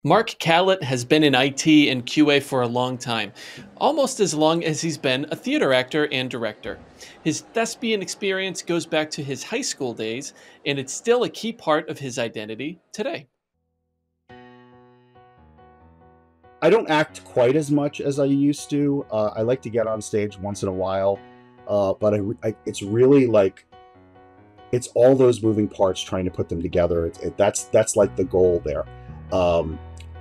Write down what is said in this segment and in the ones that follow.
Mark Kalet has been in IT and QA for a long time, almost as long as he's been a theater actor and director. His thespian experience goes back to his high school days, and it's still a key part of his identity today. I don't act quite as much as I used to. I like to get on stage once in a while, but it's really like it's all those moving parts trying to put them together. That's like the goal there. Um,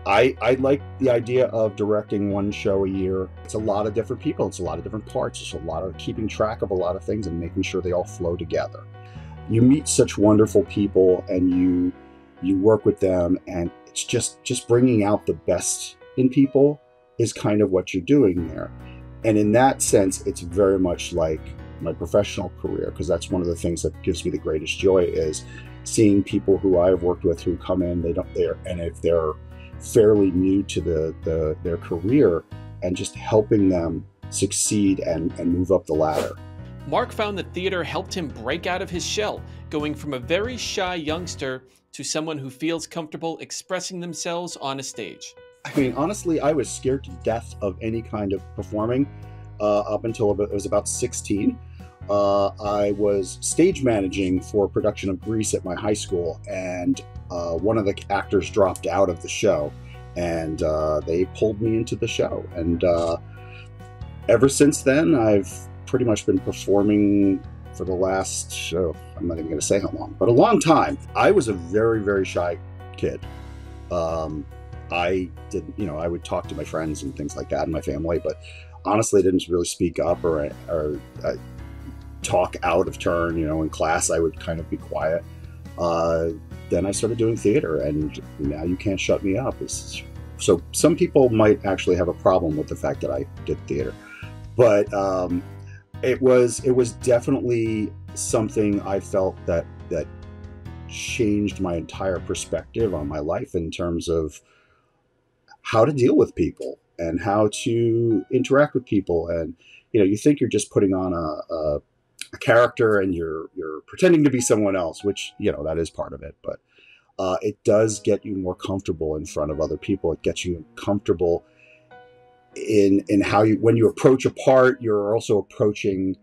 I like the idea of directing one show a year. It's a lot of different people. It's a lot of different parts. It's a lot of keeping track of a lot of things and making sure they all flow together. You meet such wonderful people, and you work with them, and it's just bringing out the best in people is kind of what you're doing there. And in that sense, it's very much like my professional career, because that's one of the things that gives me the greatest joy is seeing people who I've worked with who come in, and if they're fairly new to their career, and just helping them succeed and move up the ladder. Mark found that theater helped him break out of his shell, going from a very shy youngster to someone who feels comfortable expressing themselves on a stage. I mean, honestly, I was scared to death of any kind of performing up until I was about 16. I was stage managing for a production of Grease at my high school, and one of the actors dropped out of the show, and they pulled me into the show. And ever since then, I've pretty much been performing for the last, I'm not even going to say how long, but a long time. I was a very, very shy kid. I didn't, I would talk to my friends and things like that and my family, but honestly, I didn't really speak up or talk out of turn. In class, I would kind of be quiet. Then I started doing theater, and now you can't shut me up. So some people might actually have a problem with the fact that I did theater, but it was definitely something I felt that changed my entire perspective on my life in terms of how to deal with people and how to interact with people. And you think you're just putting on a character, and you're pretending to be someone else, which that is part of it, but it does get you more comfortable in front of other people. It gets you comfortable in how when you approach a part, you're also approaching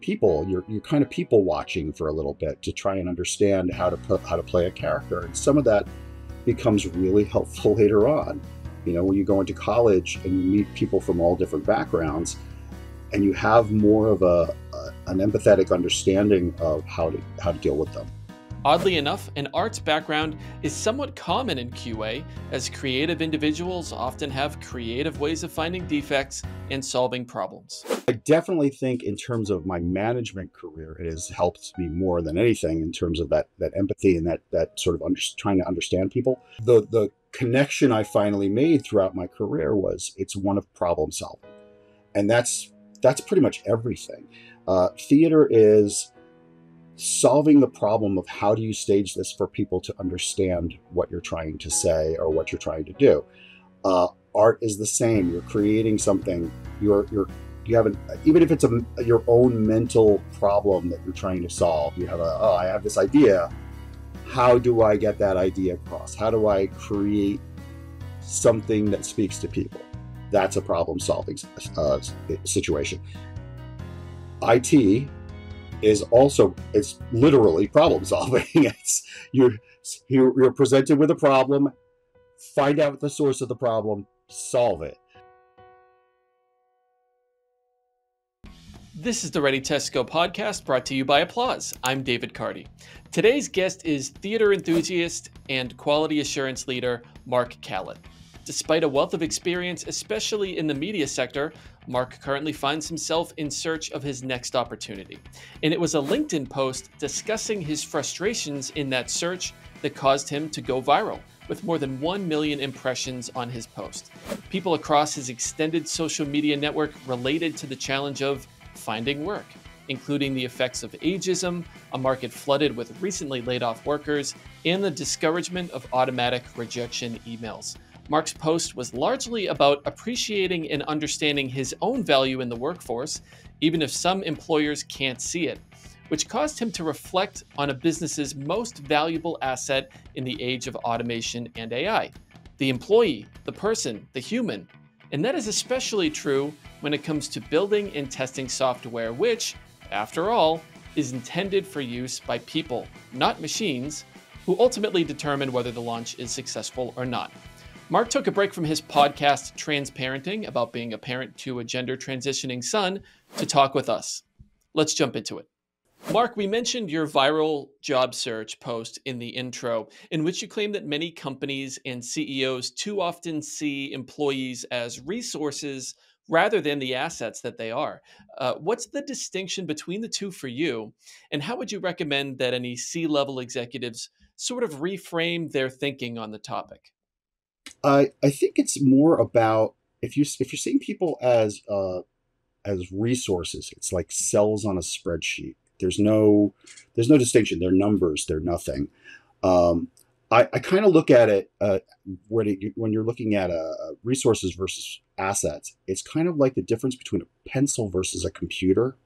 people. You're kind of people watching for a little bit to try and understand how to play a character, and some of that becomes really helpful later on. When you go into college and you meet people from all different backgrounds, and you have more of an empathetic understanding of how to deal with them. Oddly enough, an arts background is somewhat common in QA, as creative individuals often have creative ways of finding defects and solving problems. I definitely think in terms of my management career, it has helped me more than anything in terms of that empathy and that sort of trying to understand people. The connection I finally made throughout my career it's one of problem solving. And that's pretty much everything. Theater is solving the problem of how do you stage this for people to understand what you're trying to say or what you're trying to do. Art is the same. You're creating something. You have even if it's your own mental problem that you're trying to solve. You have I have this idea. How do I get that idea across? How do I create something that speaks to people? That's a problem solving situation. IT it's literally problem solving. You're presented with a problem, find out the source of the problem, solve it. This is the Ready Test Go podcast, brought to you by Applause. I'm David Carty. Today's guest is theater enthusiast and quality assurance leader Mark Kalet. Despite a wealth of experience, especially in the media sector, Mark currently finds himself in search of his next opportunity. And it was a LinkedIn post discussing his frustrations in that search that caused him to go viral, with more than 1 million impressions on his post. People across his extended social media network related to the challenge of finding work, including the effects of ageism, a market flooded with recently laid off workers, and the discouragement of automatic rejection emails. Mark's post was largely about appreciating and understanding his own value in the workforce, even if some employers can't see it. which caused him to reflect on a business's most valuable asset in the age of automation and AI: the employee, the person, the human. And that is especially true when it comes to building and testing software, which, after all, is intended for use by people, not machines, who ultimately determine whether the launch is successful or not. Mark took a break from his podcast, Transparenting, about being a parent to a gender transitioning son, to talk with us. Let's jump into it. Mark, we mentioned your viral job search post in the intro, in which you claim that many companies and CEOs too often see employees as resources rather than the assets that they are. What's the distinction between the two for you? And how would you recommend that any C-level executives sort of reframe their thinking on the topic? I think it's more about if you're seeing people as resources, it's like cells on a spreadsheet. There's no distinction. They're numbers. They're nothing. Um, I kind of look at it when you're looking at resources versus assets. It's kind of like the difference between a pencil versus a computer.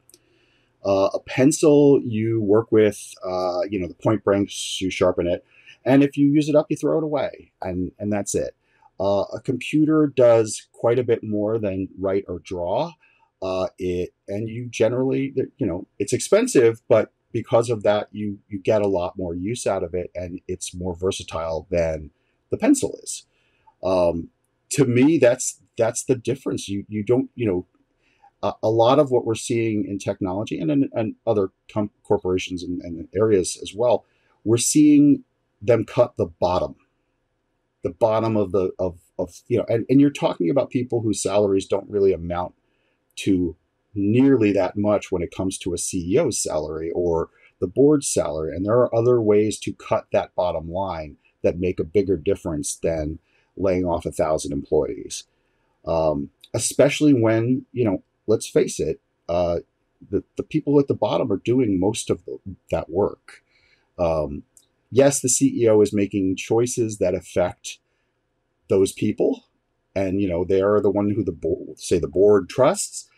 A pencil you work with, the point breaks, you sharpen it, and if you use it up, you throw it away, and that's it. A computer does quite a bit more than write or draw. You generally, it's expensive, but because of that, you get a lot more use out of it, and it's more versatile than the pencil is. To me, that's the difference. You don't, a lot of what we're seeing in technology and other corporations and areas as well, we're seeing them cut the bottom of and you're talking about people whose salaries don't really amount to nearly that much when it comes to a CEO's salary or the board's salary. And there are other ways to cut that bottom line that make a bigger difference than laying off 1,000 employees. Especially when, let's face it, the people at the bottom are doing most of that work. Yes, the CEO is making choices that affect those people, and they are the one who the board trusts,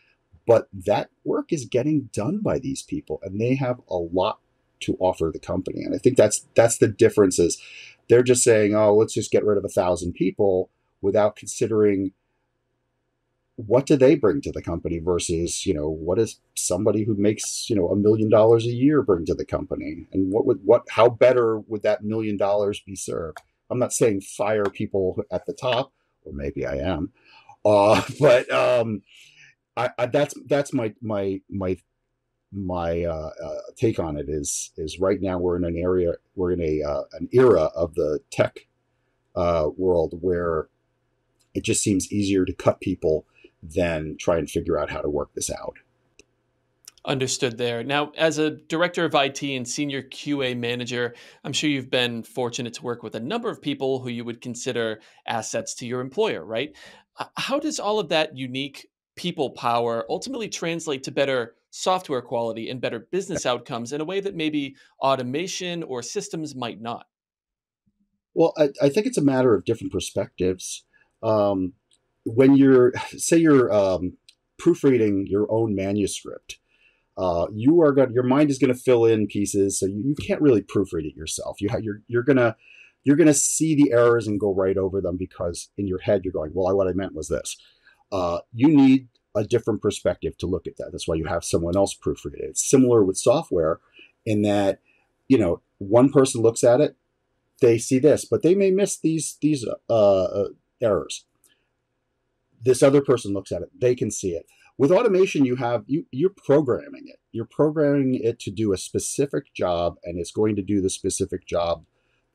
but that work is getting done by these people, and they have a lot to offer the company. And I think that's the difference. Is they're just saying, oh, let's just get rid of 1,000 people without considering what do they bring to the company versus what does somebody who makes $1 million a year bring to the company, and how better would that $1 million be served. I'm not saying fire people at the top, or maybe I am, but that's my take on it. Is right now we're in an era of the tech world where it just seems easier to cut people than try and figure out how to work this out. Understood there. Now, as a director of IT and senior QA manager, I'm sure you've been fortunate to work with a number of people who you would consider assets to your employer, right? How does all of that unique people power ultimately translate to better software quality and better business outcomes in a way that maybe automation or systems might not? Well, I think it's a matter of different perspectives. When you're proofreading your own manuscript, your mind is going to fill in pieces, so you can't really proofread it yourself. You're gonna see the errors and go right over them, because in your head you're going, well, what I meant was this. You need a different perspective to look at that. That's why you have someone else proofread it. It's similar with software in that one person looks at it, they see this, but they may miss these errors. This other person looks at it, they can see it. With automation, you're programming it. You're programming it to do a specific job, and it's going to do the specific job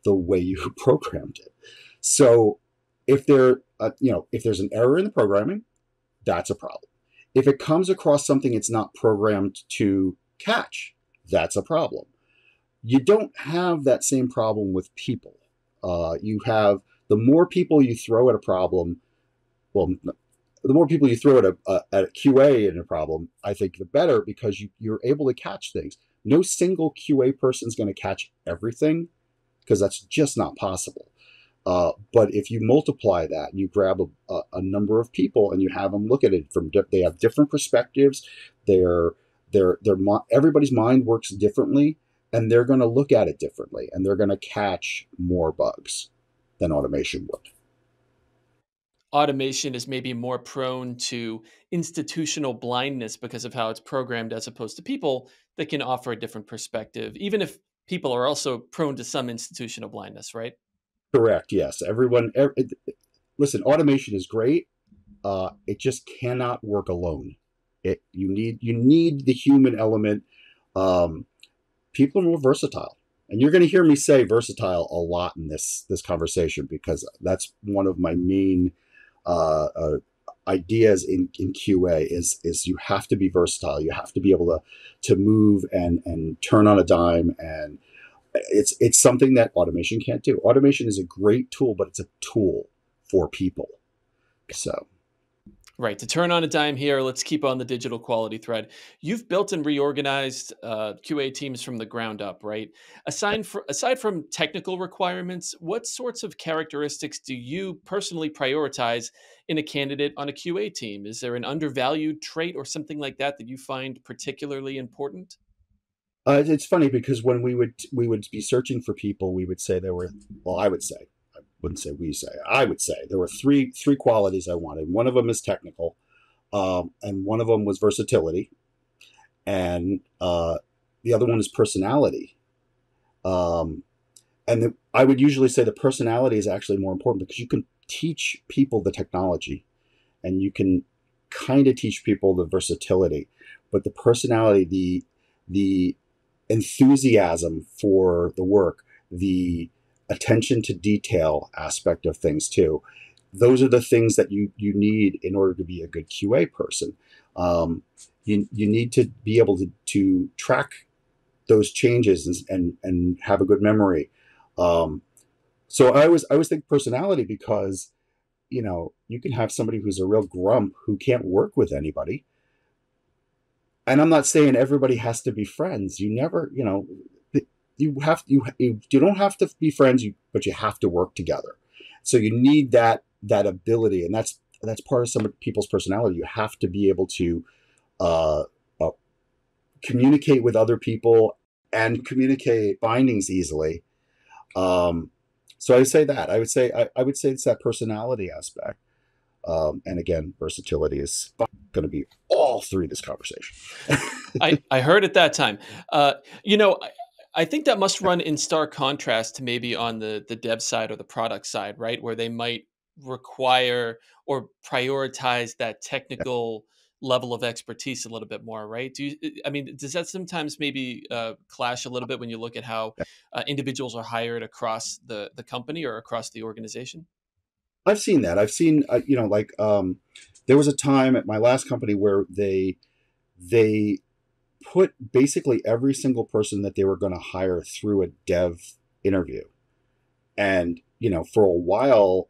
the way you programmed it. So if if there's an error in the programming, that's a problem. If it comes across something it's not programmed to catch, that's a problem. You don't have that same problem with people. You have the more people you throw at a problem, well, the more people you throw at a QA in a problem, I think the better, because you're able to catch things. No single QA person is going to catch everything, because that's just not possible. But if you multiply that, you grab a number of people and you have them look at it they have different perspectives. everybody's mind works differently, and they're going to look at it differently, and they're going to catch more bugs than automation would. Automation is maybe more prone to institutional blindness because of how it's programmed, as opposed to people that can offer a different perspective, even if people are also prone to some institutional blindness, right? Correct. Yes. Listen, automation is great. It just cannot work alone. You need the human element. Um, People are more versatile, and you're going to hear me say versatile a lot in this conversation, because that's one of my main ideas in QA is you have to be versatile. You have to be able to move and turn on a dime, and it's something that automation can't do. Automation is a great tool, but it's a tool for people. So Right. To turn on a dime here, let's keep on the digital quality thread. You've built and reorganized QA teams from the ground up, right? Aside from technical requirements, what sorts of characteristics do you personally prioritize in a candidate on a QA team? Is there an undervalued trait or something like that that you find particularly important? it's funny, because when we would be searching for people, we would say there were, well, I wouldn't say we say, I would say there were three qualities I wanted. One of them is technical, and one of them was versatility, and the other one is personality. Um, I would usually say the personality is actually more important, because you can teach people the technology, and you can kind of teach people the versatility, but the personality, the enthusiasm for the work, the attention to detail aspect of things too. Those are the things that you need in order to be a good QA person. You need to be able to track those changes and have a good memory. Um, so I always think personality, because you can have somebody who's a real grump who can't work with anybody. And I'm not saying everybody has to be friends. You never, you don't have to be friends, but you have to work together. So you need that ability, and that's part of some people's personality. You have to be able to uh, uh, communicate with other people and communicate findings easily. Um, so I would say it's that personality aspect. And again, versatility is going to be all through this conversation. I heard at that time. Uh, you know, I think that must run in stark contrast to maybe on the dev side or the product side, right? Where they might require or prioritize that technical level of expertise a little bit more, right? I mean, does that sometimes maybe clash a little bit when you look at how individuals are hired across the company or across the organization? I've seen that. I've seen, there was a time at my last company where they put basically every single person that they were going to hire through a dev interview. And, for a while,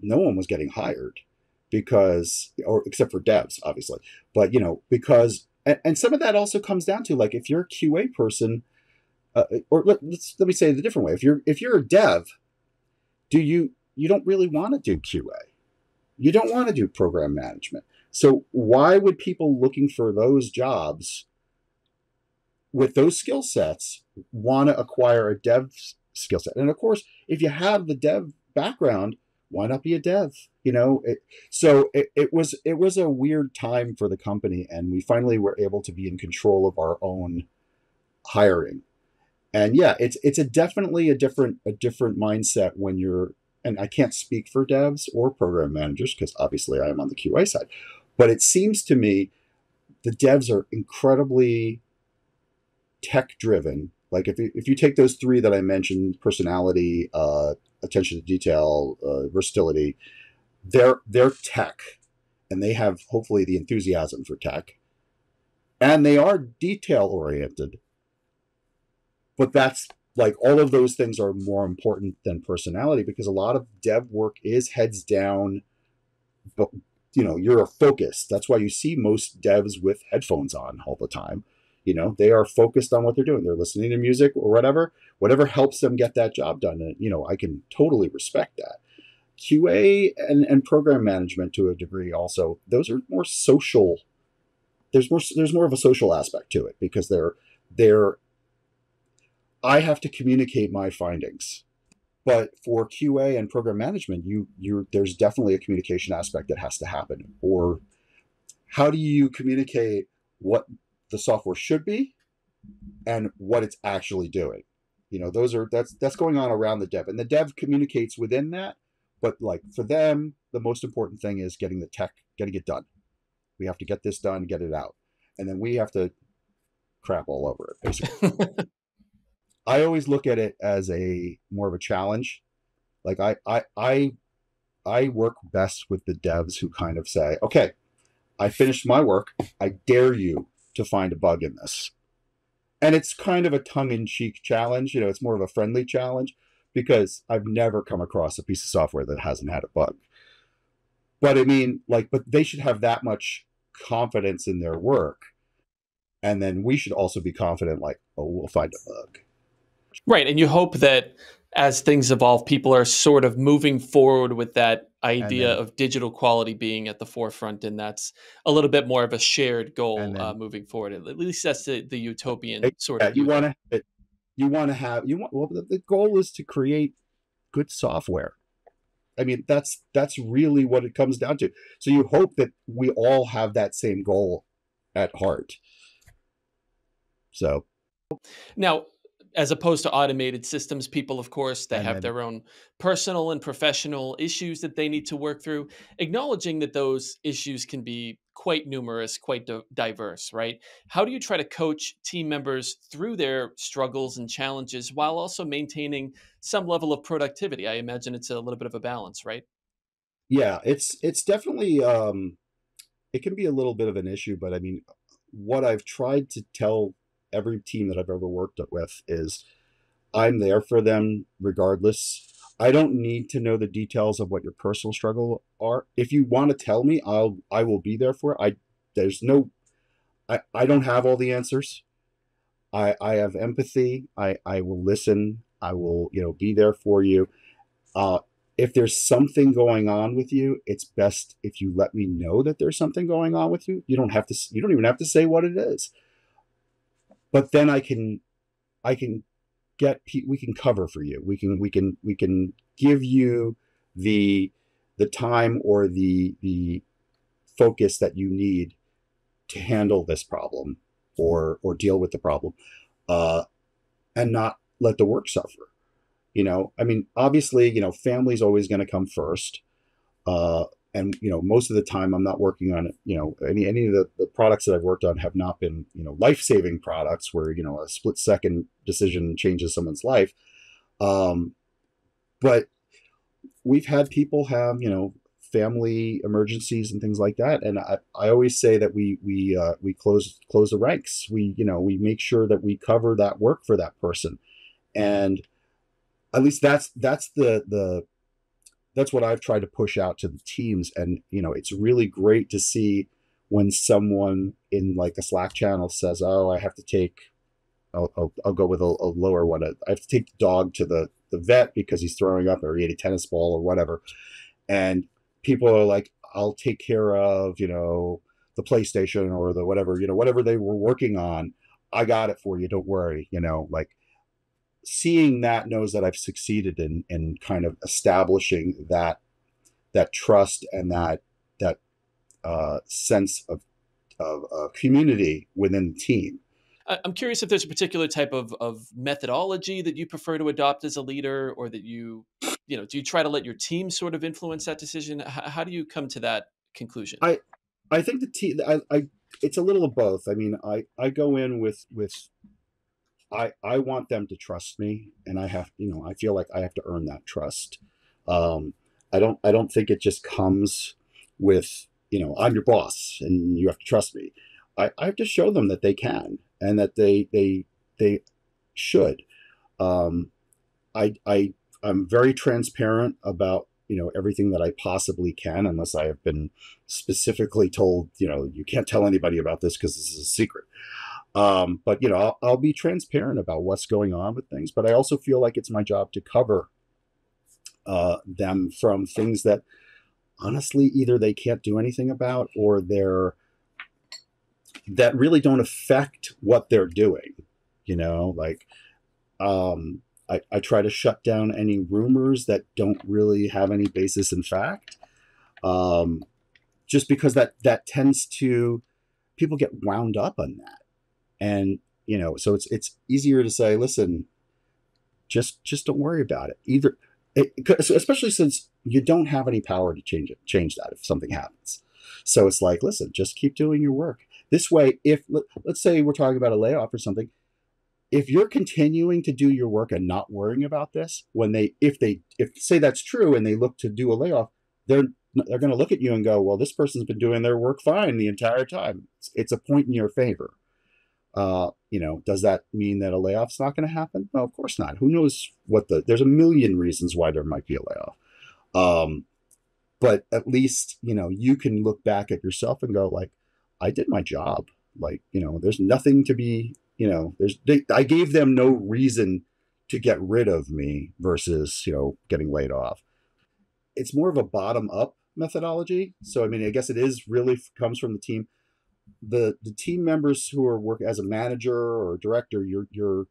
no one was getting hired, or except for devs, obviously. But, because, and some of that also comes down to, like, if you're a QA person, or let me say it a different way. If you're a dev, you don't really want to do QA. You don't want to do program management. So why would people looking for those jobs with those skill sets want to acquire a dev skill set? And of course, if you have the dev background, why not be a dev? It was a weird time for the company, and we finally were able to be in control of our own hiring. And yeah, it's definitely a different mindset when you're. And I can't speak for devs or program managers, because obviously I am on the QA side, but it seems to me the devs are incredibly tech driven. Like if you take those three that I mentioned, personality, attention to detail, versatility, they're tech, and they have hopefully the enthusiasm for tech, and they are detail oriented. But that's, like, all of those things are more important than personality, because a lot of dev work is heads down, but you're focused. That's why you see most devs with headphones on all the time. They are focused on what they're doing. They're listening to music or whatever helps them get that job done. And I can totally respect that. QA and program management, to a degree, also, those are more social there's more of a social aspect to it, because they're I have to communicate my findings. But for QA and program management, you there's definitely a communication aspect that has to happen. Or how do you communicate what the software should be and what it's actually doing? That's going on around the dev, and the dev communicates within that. But like for them, the most important thing is getting it done. We have to get this done, get it out, and then we have to crap all over it, basically. I always look at it as a more of a challenge. Like I work best with the devs who kind of say, okay, I finished my work. I dare you to find a bug in this. And it's kind of a tongue-in-cheek challenge. It's more of a friendly challenge, because I've never come across a piece of software that hasn't had a bug. But I mean, but they should have that much confidence in their work. And then we should also be confident, like, oh, we'll find a bug. Right. And you hope that as things evolve, people are sort of moving forward with that idea of digital quality being at the forefront. And that's a little bit more of a shared goal moving forward. At least that's the utopian sort of view. Well, the goal is to create good software. I mean, that's really what it comes down to. So you hope that we all have that same goal at heart. So now, as opposed to automated systems, people, of course, they have their own personal and professional issues that they need to work through, acknowledging that those issues can be quite numerous, quite diverse, right? How do you try to coach team members through their struggles and challenges while also maintaining some level of productivity? I imagine it's a little bit of a balance, right? Yeah, it's definitely it can be a little bit of an issue, but I mean, what I've tried to tell every team that I've ever worked with is I'm there for them regardless. I don't need to know the details of what your personal struggle are. If you want to tell me, I will be there for it. I don't have all the answers. I have empathy. I will listen. I will, be there for you. If there's something going on with you, it's best if you let me know that there's something going on with you. You don't even have to say what it is. But then I can we can cover for you. We can give you the time or the focus that you need to handle this problem or deal with the problem, and not let the work suffer. I mean, obviously, family's always going to come first. And most of the time I'm not working on, any of the products that I've worked on have not been, life-saving products where, a split-second decision changes someone's life. But we've had people have, family emergencies and things like that. And I always say that we close the ranks. We make sure that we cover that work for that person. And at least that's what I've tried to push out to the teams. And, it's really great to see when someone in like a Slack channel says, oh, I have to take, I'll go with a lower one. I have to take the dog to the vet because he's throwing up or he ate a tennis ball or whatever. And people are like, I'll take care of, the PlayStation or the whatever they were working on. I got it for you. Don't worry. Like, seeing that knows that I've succeeded in kind of establishing that trust and that sense of community within the team. I'm curious if there's a particular type of methodology that you prefer to adopt as a leader, or that do you try to let your team sort of influence that decision? How do you come to that conclusion? I think the team, it's a little of both. I mean, I go in with I want them to trust me, and I feel like I have to earn that trust. I don't think it just comes with, I'm your boss and you have to trust me. I have to show them that they can and that they should. I'm very transparent about, everything that I possibly can, unless I have been specifically told, you can't tell anybody about this because this is a secret. But I'll be transparent about what's going on with things, but I also feel like it's my job to cover them from things that honestly either they can't do anything about, or that really don't affect what they're doing. Like, I try to shut down any rumors that don't really have any basis in fact, um, just because that tends to, people get wound up on that. And so it's easier to say, listen, just don't worry about it either. Especially since you don't have any power to change that if something happens. So it's like, listen, just keep doing your work. This way, if let's say we're talking about a layoff or something, if you're continuing to do your work and not worrying about this, when if say that's true and they look to do a layoff, they're they're going to look at you and go, well, this person's been doing their work fine the entire time. It's a point in your favor. Does that mean that a layoff's not going to happen? No, of course not. Who knows there's a million reasons why there might be a layoff. But at least, you can look back at yourself and go like, I did my job. Like, there's nothing to be, I gave them no reason to get rid of me versus, getting laid off. It's more of a bottom up methodology. So, I mean, I guess it is really comes from the team. The team members who are work as a manager or director, you're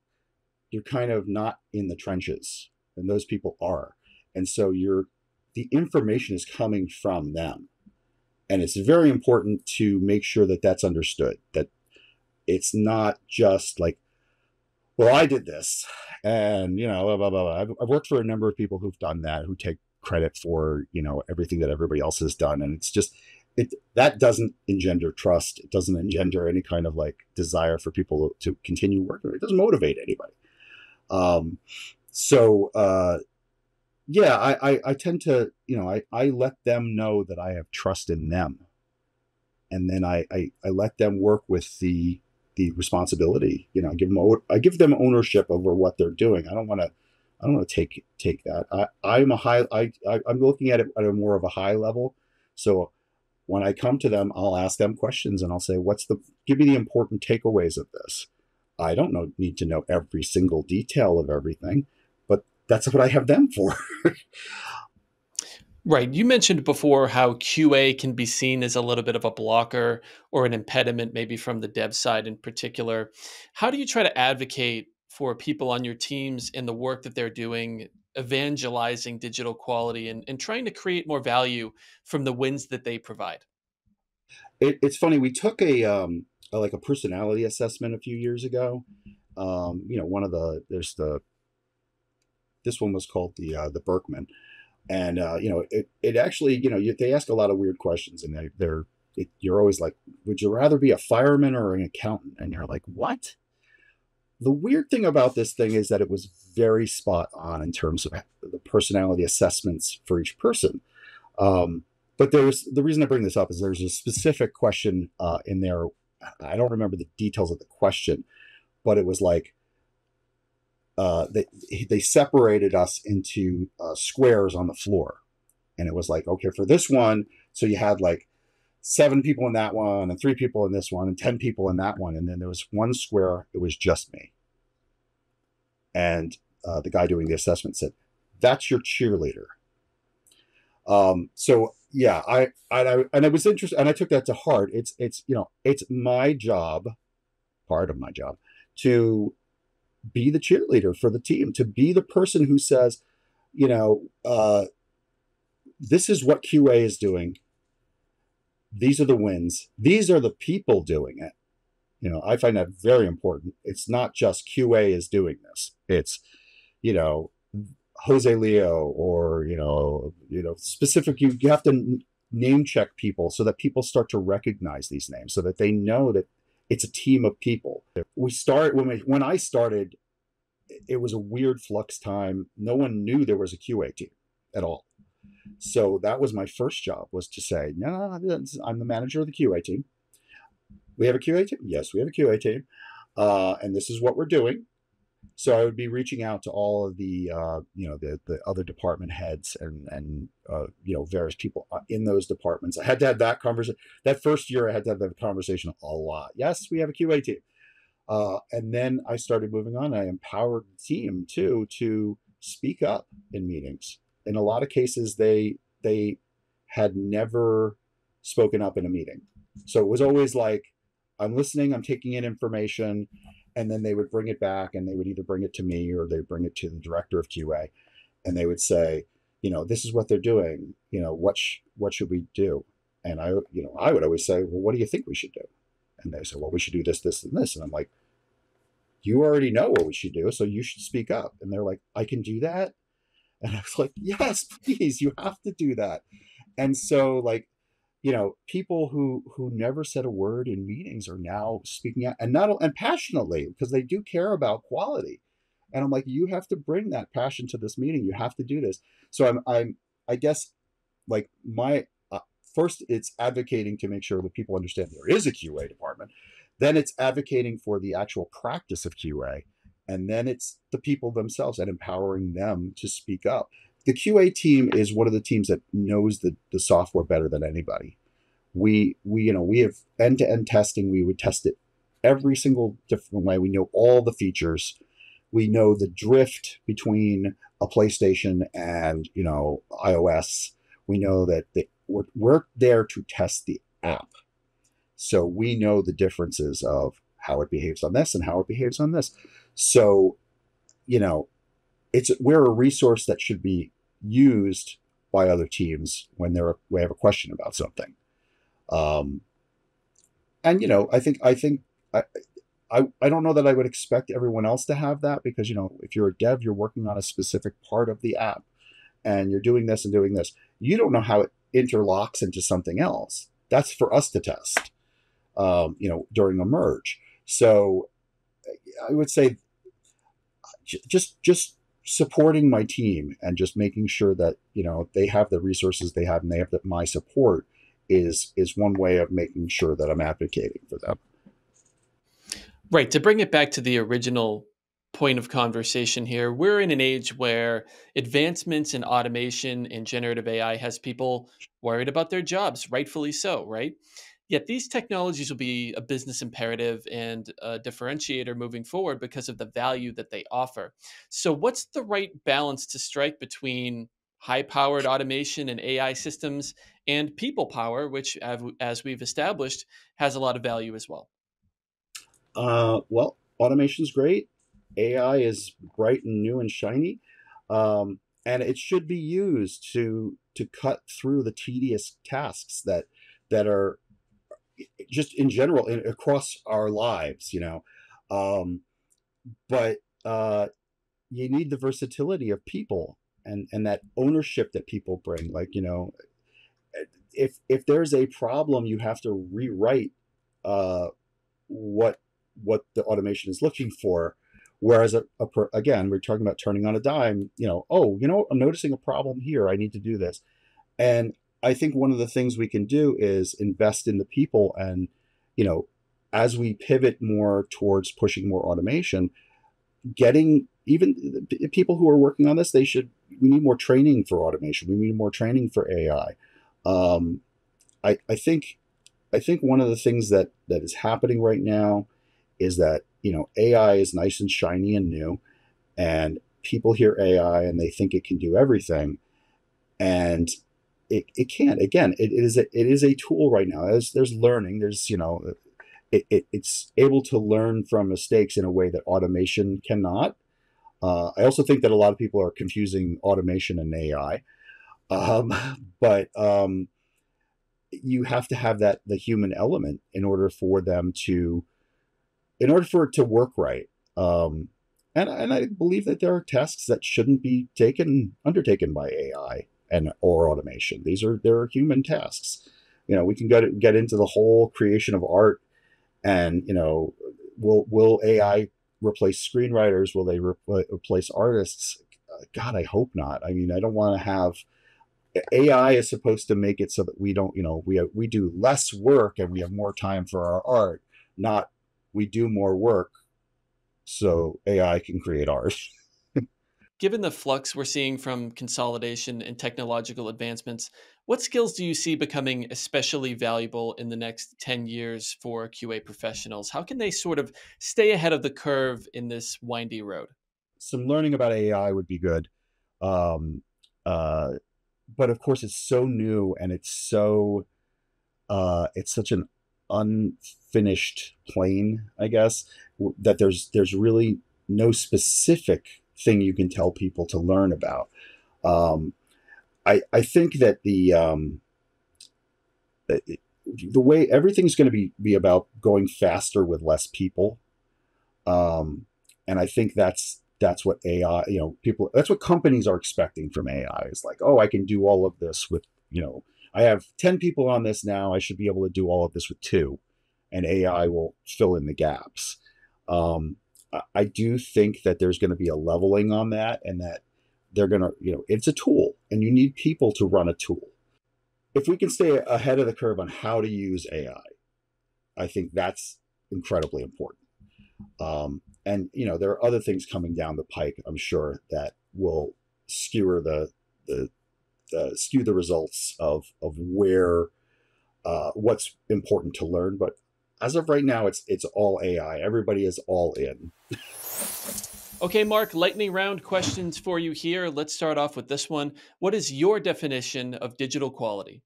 kind of not in the trenches, and those people are, and so the information is coming from them, and it's very important to make sure that that's understood, that it's not just like, well, I did this, and blah, blah, blah, blah. I've worked for a number of people who've done that, who take credit for everything that everybody else has done, and it's just that doesn't engender trust. It doesn't engender any kind of like desire for people to continue working. It doesn't motivate anybody. Um, so yeah, I tend to, I let them know that I have trust in them, and then I let them work with the responsibility. I give them ownership over what they're doing. I don't want to take that. I'm looking at it at a more of a high level. So when I come to them, I'll ask them questions and I'll say, give me the important takeaways of this. I don't need to know every single detail of everything, but that's what I have them for. Right. You mentioned before how QA can be seen as a little bit of a blocker or an impediment, maybe from the dev side in particular. How do you try to advocate for people on your teams in the work that they're doing, evangelizing digital quality and trying to create more value from the wins that they provide? It's funny. We took like a personality assessment a few years ago. One of this one was called the Berkman, and it actually, they ask a lot of weird questions, and you're always like, would you rather be a fireman or an accountant? And you're like, what? The weird thing about this thing is that it was very spot on in terms of the personality assessments for each person. But the reason I bring this up is there's a specific question in there. I don't remember the details of the question, but it was like, they separated us into squares on the floor, and it was like, okay, for this one, so you had like 7 people in that one and 3 people in this one and 10 people in that one, and then there was one square, it was just me. And the guy doing the assessment said, that's your cheerleader. So yeah, and it was interesting, and I took that to heart. It's my job, part of my job, to be the cheerleader for the team, to be the person who says, this is what QA is doing. These are the wins. These are the people doing it. I find that very important. It's not just QA is doing this. It's, Jose Leo or, specific, you have to name check people so that people start to recognize these names, so that they know that it's a team of people. When I started, it was a weird flux time. No one knew there was a QA team at all. So that was my first job, was to say, no, I'm the manager of the QA team. We have a QA team? Yes, we have a QA team. And this is what we're doing. So I would be reaching out to all of the other department heads and various people in those departments. I had to have that conversation. That first year, I had to have that conversation a lot. Yes, we have a QA team. And then I started moving on. I empowered the team too to speak up in meetings. In a lot of cases, they had never spoken up in a meeting. So it was always like, I'm listening, I'm taking in information, and then they would bring it back, and they would either bring it to me or they bring it to the director of QA, and they would say, this is what they're doing. What should we do? And I would always say, well, what do you think we should do? And they say, well, we should do this, this, and this. And I'm like, you already know what we should do, so you should speak up. And they're like, I can do that. And I was like, yes, please, you have to do that. And so, like, people who never said a word in meetings are now speaking out, and passionately, because they do care about quality. And I'm like, you have to bring that passion to this meeting. You have to do this. So I guess, like, my first, it's advocating to make sure that people understand there is a QA department. Then it's advocating for the actual practice of QA, and then it's the people themselves and empowering them to speak up. The QA team is one of the teams that knows the software better than anybody. We have end-to-end testing. We would test it every single different way. We know all the features. We know the drift between a PlayStation and iOS. We know that we're there to test the app, so we know the differences of how it behaves on this and how it behaves on this. So we're a resource that should be used by other teams when they have a question about something. And I don't know that I would expect everyone else to have that, because if you're a dev, you're working on a specific part of the app, and you're doing this and doing this. You don't know how it interlocks into something else. That's for us to test, during a merge. So I would say just supporting my team and just making sure that they have the resources they have, and they have my support is one way of making sure that I'm advocating for them. Right. To bring it back to the original point of conversation here, we're in an age where advancements in automation and generative AI has people worried about their jobs, rightfully so, right? Yet these technologies will be a business imperative and a differentiator moving forward because of the value that they offer. So, what's the right balance to strike between high powered automation and AI systems and people power, which, as we've established, has a lot of value as well? Well, automation's great. AI is bright and new and shiny, and it should be used to cut through the tedious tasks that are just in general across our lives. But you need the versatility of people, and that ownership that people bring. Like, if there's a problem, you have to rewrite uh, what the automation is looking for. Whereas again, we're talking about turning on a dime. I'm noticing a problem here. I need to do this. And I think one of the things we can do is invest in the people, and as we pivot more towards pushing more automation, getting even people who are working on this, we need more training for automation. We need more training for AI. Um, I think one of the things that is happening right now is that AI is nice and shiny and new, and people hear AI and they think it can do everything, and it can't. Again, it is a tool right now. There's learning. There's it's able to learn from mistakes in a way that automation cannot. I also think that a lot of people are confusing automation and AI, um, but you have to have the human element in order for it to work right. And I believe that there are tasks that shouldn't be undertaken by AI or automation. There are human tasks. We can get into the whole creation of art, and will AI replace screenwriters? Will they replace artists? God, I hope not. I mean, I don't want to have AI is supposed to make it so that we don't, we do less work and we have more time for our art, not we do more work so AI can create art. Given the flux we're seeing from consolidation and technological advancements, what skills do you see becoming especially valuable in the next 10 years for QA professionals? How can they sort of stay ahead of the curve in this windy road? Some learning about AI would be good. Um, uh, but of course, it's so new, and it's such an unfinished plane, I guess, that there's really no specific thing you can tell people to learn about. Um, I think that the way everything's going to be about going faster with less people, um, and I think that's what AI, people, that's what companies are expecting from AI. Is like, oh, I can do all of this with, I have 10 people on this now. I should be able to do all of this with two, and AI will fill in the gaps. Um, I do think that there's going to be a leveling on that, and that they're going to, it's a tool, and you need people to run a tool. If we can stay ahead of the curve on how to use I think that's incredibly important. And there are other things coming down the pike, I'm sure, that will skewer the skew the results of where what's important to learn. But as of right now, it's all AI. Everybody is all in. Okay, Mark, lightning round questions for you here. Let's start off with this one. What is your definition of digital quality?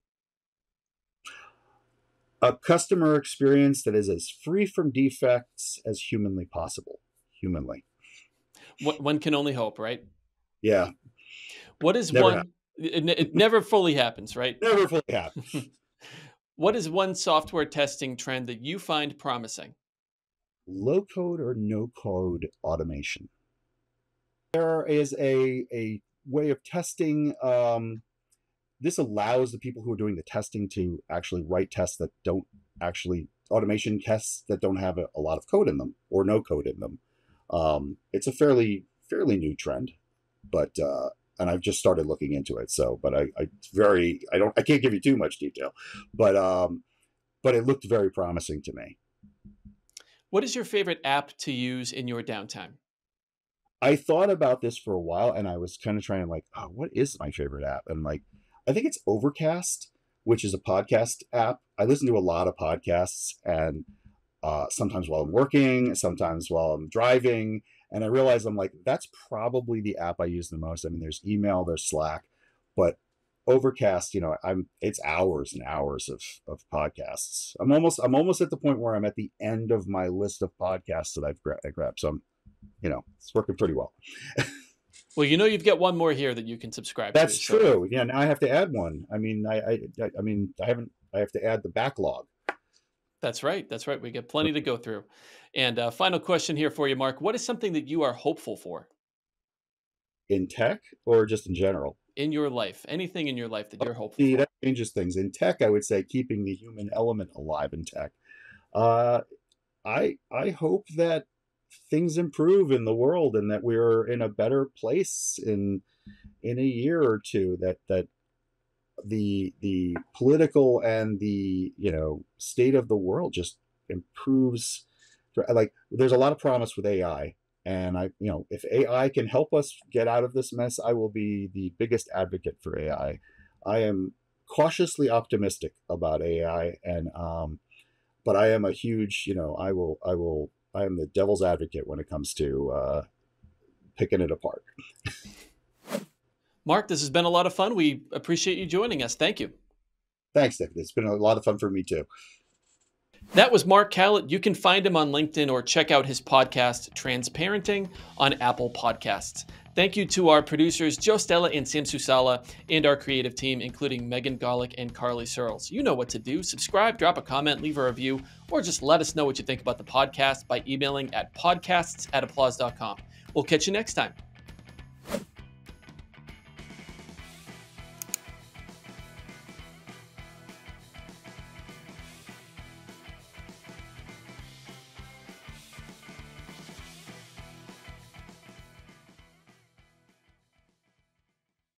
A customer experience that is as free from defects as humanly possible. Humanly. One can only hope, right? Yeah. What is Never one? It never fully happens, right? Never fully happens. What is one software testing trend that you find promising? Low code or no code automation. There is a way of testing. This allows the people who are doing the testing to actually write tests that don't actually, automation tests that don't have a lot of code in them or no code in them. It's a fairly new trend, but and I've just started looking into it. So, but I can't give you too much detail, but it looked very promising to me. What is your favorite app to use in your downtime? I thought about this for a while, and I was kind of trying to like, oh, what is my favorite app? And like, I think it's Overcast, which is a podcast app. I listen to a lot of podcasts, and sometimes while I'm working, sometimes while I'm driving. And I realize I'm like, that's probably the app I use the most. I mean, there's email, there's Slack, but Overcast, it's hours and hours of podcasts. I'm almost at the point where I'm at the end of my list of podcasts that I grabbed. So it's working pretty well. Well, you've got one more here that you can subscribe That's to. true. Yeah, now I have to add one. I mean, I have to add the backlog. That's right. That's right. We got plenty to go through. And final question here for you, Mark. What is something that you are hopeful for In tech or just in general? in your life? Anything in your life that you're hopeful See, for? that changes things. In tech, I would say keeping the human element alive in tech. Uh, I hope that things improve in the world and that we're in a better place in a year or two. That the political and the state of the world just improves. Like, there's a lot of promise with AI, and if AI can help us get out of this mess, I will be the biggest advocate for AI. I am cautiously optimistic about AI, and but I am a huge, I am the devil's advocate when it comes to picking it apart. Mark, this has been a lot of fun. We appreciate you joining us. Thank you. Thanks, David. It's been a lot of fun for me too. That was Mark Kalet. You can find him on LinkedIn or check out his podcast, Transparenting, on Apple Podcasts. Thank you to our producers, Joe Stella and Sam Susala, and our creative team, including Megan Golick and Carly Searles. You know what to do. Subscribe, drop a comment, leave a review, or just let us know what you think about the podcast by emailing at podcasts@applause.com. We'll catch you next time.